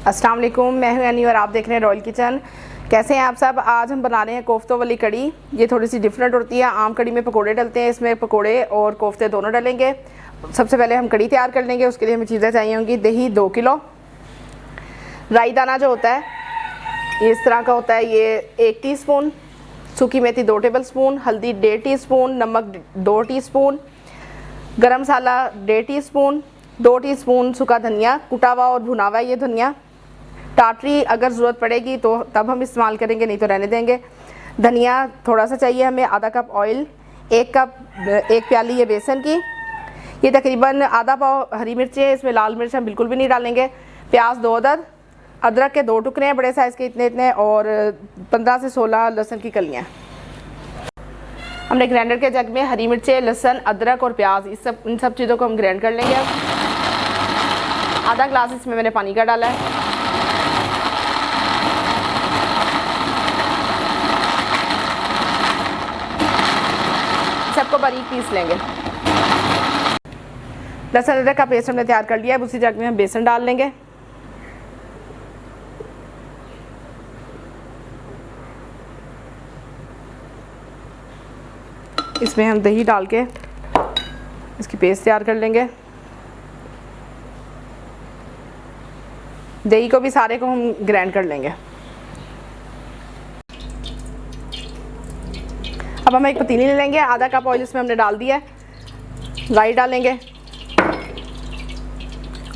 अस्सलाम वालेकुम, मैं हूं यानी और आप देख रहे हैं रॉयल किचन। कैसे हैं आप सब। आज हम बना रहे हैं कोफ्तों वाली कड़ी। ये थोड़ी सी डिफरेंट होती है। आम कड़ी में पकोड़े डलते हैं, इसमें पकोड़े और कोफ्ते दोनों डलेंगे। सबसे पहले हम कड़ी तैयार कर लेंगे। उसके लिए हमें चीज़ें चाहिए होंगी। दही 2 किलो, राई दाना जो होता है ये इस तरह का होता है, ये 1 टीस्पून, सूखी मेथी 2 टेबल स्पून, हल्दी 1.5 टीस्पून, नमक 2 टीस्पून, गरम मसाला 1.5 टीस्पून, 2 टीस्पून सूखा धनिया, कुटा हुआ और भुना हुआ ये धनिया। टाटरी अगर ज़रूरत पड़ेगी तो तब हम इस्तेमाल करेंगे, नहीं तो रहने देंगे। धनिया थोड़ा सा चाहिए हमें। आधा कप ऑयल, 1 प्याली ये बेसन की, ये तकरीबन आधा पाव हरी मिर्चें, इसमें लाल मिर्च हम बिल्कुल भी नहीं डालेंगे। प्याज 2 अदद, अदरक के 2 टुकड़े हैं बड़े साइज़ के, इतने और 15 से 16 लहसुन की कलियाँ। हमने ग्राइंडर के जग में हरी मिर्चें, लहसुन, अदरक और प्याज इन सब चीज़ों को हम ग्राइंड कर लेंगे। आधा ग्लास इसमें मैंने पानी का डाला है। सबको बारीक पीस लेंगे। लहसुन अदरक का पेस्ट हमने तैयार कर लिया है। उसी जग में हम बेसन डाल लेंगे। इसमें हम दही डाल के इसकी पेस्ट तैयार कर लेंगे। दही को भी सारे को हम ग्राइंड कर लेंगे। अब हम एक पतीली ले लेंगे। आधा कप ऑयल इसमें हमने डाल दिया है। राई डालेंगे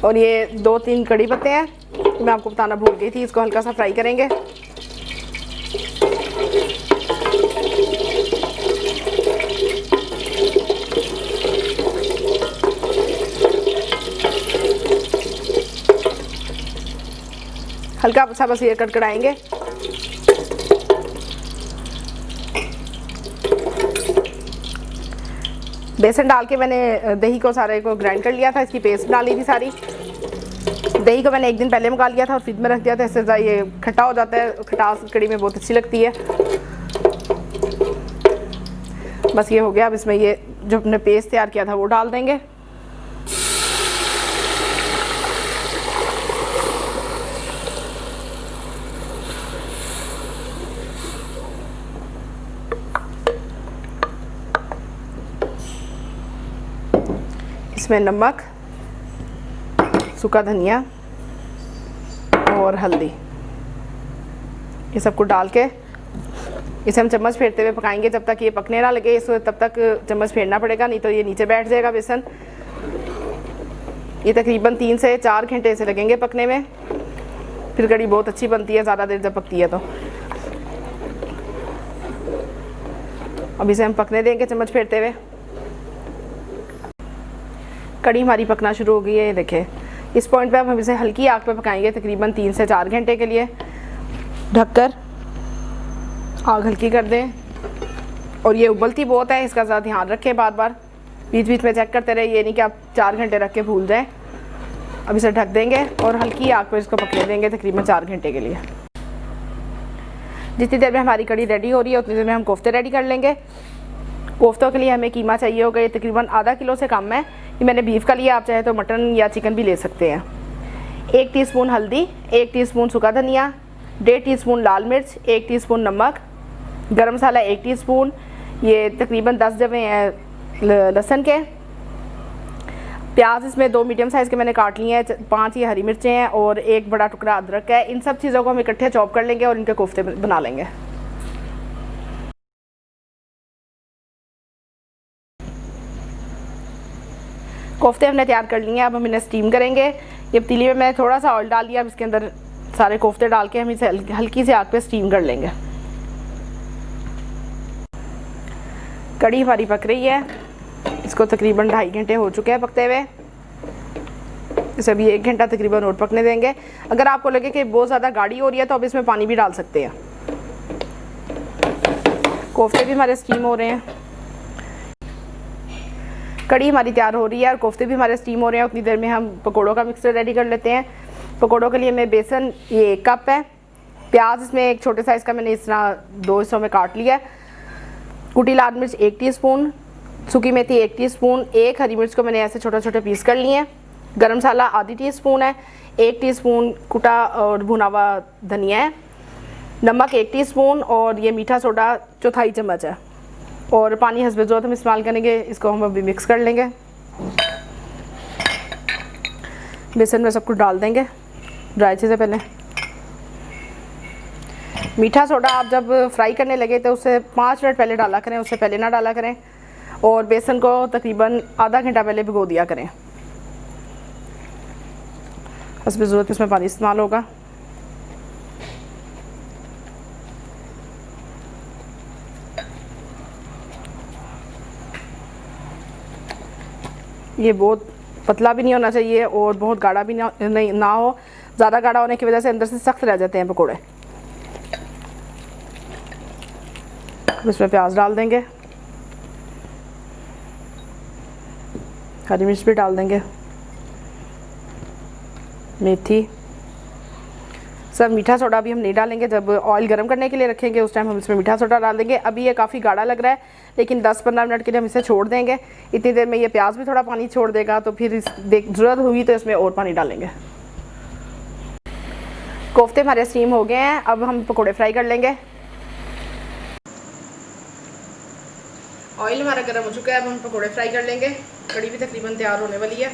और ये 2-3 कड़ी पत्ते हैं, मैं आपको बताना भूल गई थी। इसको हल्का सा फ्राई करेंगे। हल्का सा बस ये कड़कड़ाएंगे। बेसन डाल के मैंने दही को सारे को ग्राइंड कर लिया था। इसकी पेस्ट डाली थी सारी। दही को मैंने 1 दिन पहले मंगा लिया था और फ्रिज में रख दिया था। इससे ये खट्टा हो जाता है, खटास कड़ी में बहुत अच्छी लगती है। बस ये हो गया। अब इसमें ये जो हमने पेस्ट तैयार किया था वो डाल देंगे। इसमें नमक, सूखा धनिया और हल्दी, ये सबको डाल के इसे हम चम्मच फेरते हुए पकाएंगे जब तक ये पकने ना लगे। इसको तब तक चम्मच फेरना पड़ेगा, नहीं तो ये नीचे बैठ जाएगा बेसन। ये तकरीबन 3 से 4 घंटे से लगेंगे पकने में। फिर कड़ी बहुत अच्छी बनती है ज़्यादा देर जब पकती है तो। अब इसे हम पकने देंगे चम्मच फेरते हुए। कड़ी हमारी पकना शुरू हो गई है, ये देखें। इस पॉइंट पे अब हम इसे हल्की आग पे पकाएंगे तकरीबन 3 से 4 घंटे के लिए। ढककर आग हल्की कर दें। और ये उबलती बहुत है, इसका ज़्यादा ध्यान रखें। बार बार बीच बीच में चेक करते रहे, ये नहीं कि आप 4 घंटे रख के भूल जाएं। अब इसे ढक देंगे और हल्की आग पे इसको पकने देंगे तकरीबन 4 घंटे के लिए। जितनी देर में हमारी कड़ी रेडी हो रही है उतनी देर में हम कोफ्ते रेडी कर लेंगे। कोफ्तों के लिए हमें कीमा चाहिए होगा। ये तकरीबन आधा किलो से कम है। ये मैंने बीफ का लिया, आप चाहे तो मटन या चिकन भी ले सकते हैं। 1 टीस्पून हल्दी, 1 टीस्पून सूखा धनिया, 1.5 टीस्पून लाल मिर्च, 1 टीस्पून नमक, गरम मसाला 1 टीस्पून, ये तकरीबन 10 जवे हैं लहसुन के। प्याज इसमें 2 मीडियम साइज़ के मैंने काट लिए हैं। 5 ये हरी मिर्चें हैं और 1 बड़ा टुकड़ा अदरक है। इन सब चीज़ों को हम इकट्ठे चॉप कर लेंगे और इनके कोफ्ते बना लेंगे। कोफ्ते हमने तैयार कर लिए हैं। अब हम इन्हें स्टीम करेंगे। ये पतीली में मैं थोड़ा सा ऑयल डाल दिया। अब इसके अंदर सारे कोफ्ते डाल के हम इसे हल्की से आग पे स्टीम कर लेंगे। कड़ी हमारी पक रही है। इसको तकरीबन 2.5 घंटे हो चुके हैं पकते हुए। इसे अभी 1 घंटा तकरीबन और पकने देंगे। अगर आपको लगे कि बहुत ज़्यादा गाढ़ी हो रही है तो अब इसमें पानी भी डाल सकते हैं। कोफ्ते भी हमारे स्टीम हो रहे हैं। कड़ी हमारी तैयार हो रही है और कोफ्ते भी हमारे स्टीम हो रहे हैं। उतनी देर में हम पकोड़ों का मिक्सचर रेडी कर लेते हैं। पकोड़ों के लिए मैं बेसन ये 1 कप है। प्याज इसमें एक छोटे साइज़ का मैंने इस तरह 2 हिस्सों में काट लिया है। कुटी लाल मिर्च 1 टीस्पून, सूखी मेथी 1 टीस्पून, 1 हरी मिर्च को मैंने ऐसे छोटे छोटे पीस कर लिए हैं। गरम मसाला आधी टीस्पून है, 1 टीस्पून कुटा और भुना हुआ धनिया है, नमक 1 टीस्पून और ये मीठा सोडा 1/4 चम्मच है और पानी हस्बे ज़रूरत हम इस्तेमाल करेंगे। इसको हम अभी मिक्स कर लेंगे। बेसन में सब कुछ डाल देंगे ड्राई चीज़ें पहले। मीठा सोडा आप जब फ्राई करने लगे तो उससे 5 मिनट पहले डाला करें, उससे पहले ना डाला करें। और बेसन को तकरीबन आधा घंटा पहले भिगो दिया करें। हस्बे ज़रूरत इसमें पानी इस्तेमाल होगा। ये बहुत पतला भी नहीं होना चाहिए और बहुत गाढ़ा भी ना हो। ज़्यादा गाढ़ा होने की वजह से अंदर से सख्त रह जाते हैं पकोड़े। इसमें प्याज डाल देंगे, हरी मिर्च भी डाल देंगे, मेथी। सब मीठा सोडा भी हम नहीं डालेंगे, जब ऑयल गर्म करने के लिए रखेंगे उस टाइम हम इसमें मीठा सोडा डाल देंगे। अभी ये काफ़ी गाढ़ा लग रहा है, लेकिन 10-15 मिनट के लिए हम इसे छोड़ देंगे। इतनी देर में ये प्याज भी थोड़ा पानी छोड़ देगा, तो फिर ज़रूरत हुई तो इसमें और पानी डालेंगे। कोफ्ते हमारे स्टीम हो गए हैं, अब हम पकोड़े फ्राई कर लेंगे। ऑयल हमारा गर्म हो चुका है, अब हम पकोड़े फ्राई कर लेंगे। कड़ी भी तकरीबन तैयार होने वाली है।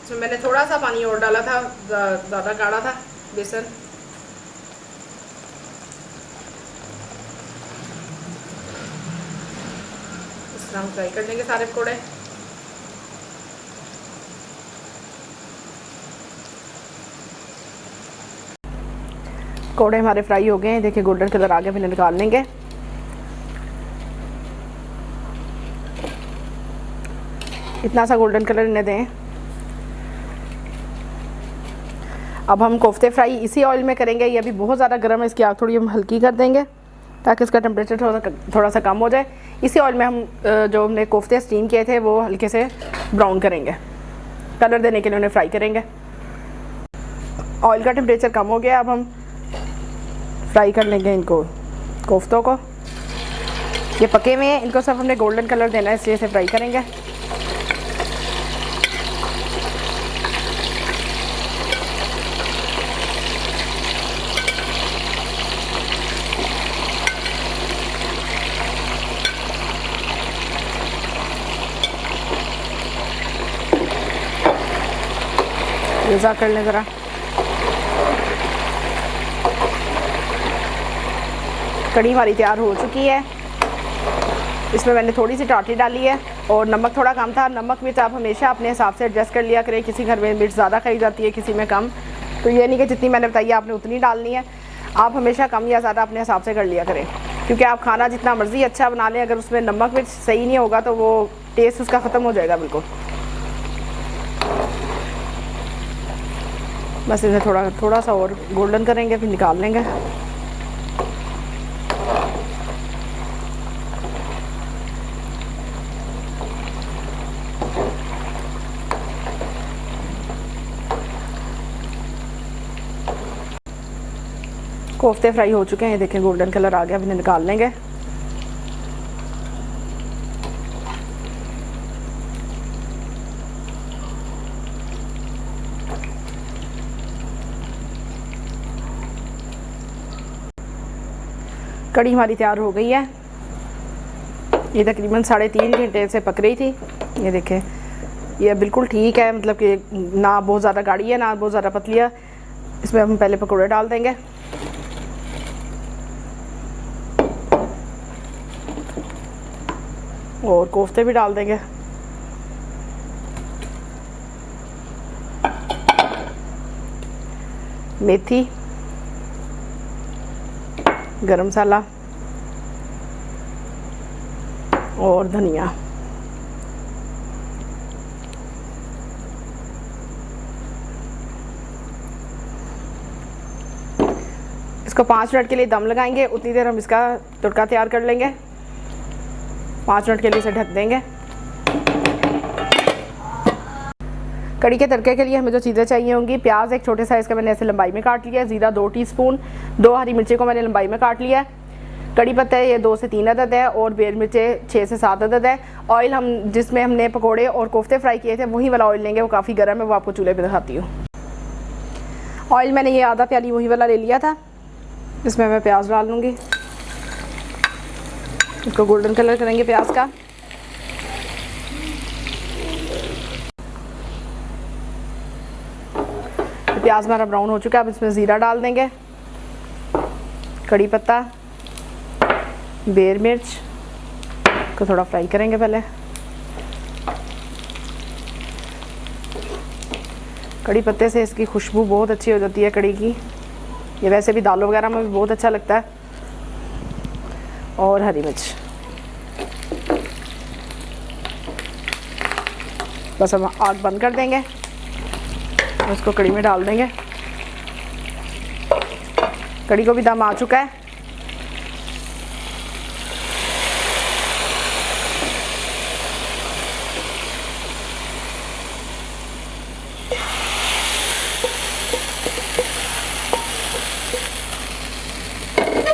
इसमें मैंने थोड़ा सा पानी और डाला था, ज़्यादा गाढ़ा था बेसन। इस तरह हम फ्राई कर लेंगे सारे पकोड़े। पकोड़े हमारे फ्राई हो गए हैं, देखिए गोल्डन कलर आ गया, फिर निकाल लेंगे। इतना सा गोल्डन कलर इन्हें दें। अब हम कोफ्ते फ्राई इसी ऑयल में करेंगे। ये अभी बहुत ज़्यादा गर्म है, इसकी आग थोड़ी हम हल्की कर देंगे ताकि इसका टेम्परेचर थोड़ा सा कम हो जाए। इसी ऑयल में हम जो हमने कोफ्ते स्टीम किए थे वो हल्के से ब्राउन करेंगे, कलर देने के लिए उन्हें फ्राई करेंगे। ऑयल का टेम्परेचर कम हो गया, अब हम फ्राई कर लेंगे इनको, कोफ्तों को। ये पके हुए हैं, इनको सिर्फ हमने गोल्डन कलर देना है, इसलिए इसे फ्राई करेंगे। पिज़्ज़ा कर लें ज़रा। कड़ी हमारी तैयार हो चुकी है। इसमें मैंने थोड़ी सी टाटी डाली है और नमक थोड़ा कम था। नमक मिर्च आप हमेशा अपने हिसाब से एडजस्ट कर लिया करें। किसी घर में मिर्च ज़्यादा खाई जाती है, किसी में कम। तो ये नहीं कि जितनी मैंने बताई आपने उतनी डालनी है। आप हमेशा कम या ज़्यादा अपने हिसाब से कर लिया करें, क्योंकि आप खाना जितना मर्ज़ी अच्छा बना लें, अगर उसमें नमक मिर्च सही नहीं होगा तो वो टेस्ट उसका ख़त्म हो जाएगा बिल्कुल। बस इसे थोड़ा सा और गोल्डन करेंगे, फिर निकाल लेंगे। कोफ्ते फ्राई हो चुके हैं, देखें गोल्डन कलर आ गया, फिर निकाल लेंगे। कड़ी हमारी तैयार हो गई है। ये तकरीबन 3.5 घंटे से पक रही थी। ये देखें, ये बिल्कुल ठीक है, मतलब कि ना बहुत ज़्यादा गाढ़ी है ना बहुत ज़्यादा पतली है। इसमें हम पहले पकौड़े डाल देंगे। और कोफ्ते भी डाल देंगे। मेथी, गरम मसाला और धनिया। इसको 5 मिनट के लिए दम लगाएंगे। उतनी देर हम इसका तड़का तैयार कर लेंगे। 5 मिनट के लिए इसे ढक देंगे। कड़ी के तड़के के लिए हमें जो चीज़ें चाहिए होंगी, प्याज एक छोटे साइज़ का मैंने ऐसे लंबाई में काट लिया है, ज़ीरा 2 टीस्पून, 2 हरी मिर्ची को मैंने लंबाई में काट लिया है, कड़ी पत्ता है ये 2 से 3 अदद है और बेर मिर्चें 6 से 7 अदद है। ऑयल हम जिसमें हमने पकोड़े और कोफ्ते फ्राई किए थे वही वाला ऑयल लेंगे, वो काफ़ी गर्म है, वो आपको चूल्हे पे दिखाती हूँ। ऑयल मैंने ये आधा प्याली वही वाला ले लिया था, इसमें मैं प्याज डाल लूँगी, इसको गोल्डन कलर करेंगे प्याज का। प्याज हमारा ब्राउन हो चुका है, अब इसमें ज़ीरा डाल देंगे, कड़ी पत्ता, बेर मिर्च को थोड़ा फ्राई करेंगे पहले। कड़ी पत्ते से इसकी खुशबू बहुत अच्छी हो जाती है कड़ी की, ये वैसे भी दालों वगैरह में भी बहुत अच्छा लगता है। और हरी मिर्च, बस हम आग बंद कर देंगे, उसको कड़ी में डाल देंगे। कड़ी को भी दम आ चुका है।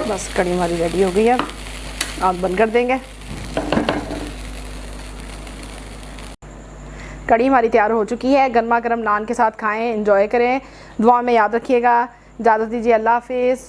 बस कड़ी हमारी रेडी हो गई है, आग बंद कर देंगे। कड़ी हमारी तैयार हो चुकी है, गर्मा गर्म नान के साथ खाएं, एंजॉय करें, दुआ में याद रखिएगा। इजाज़त दीजिए, अल्लाह हाफिज़।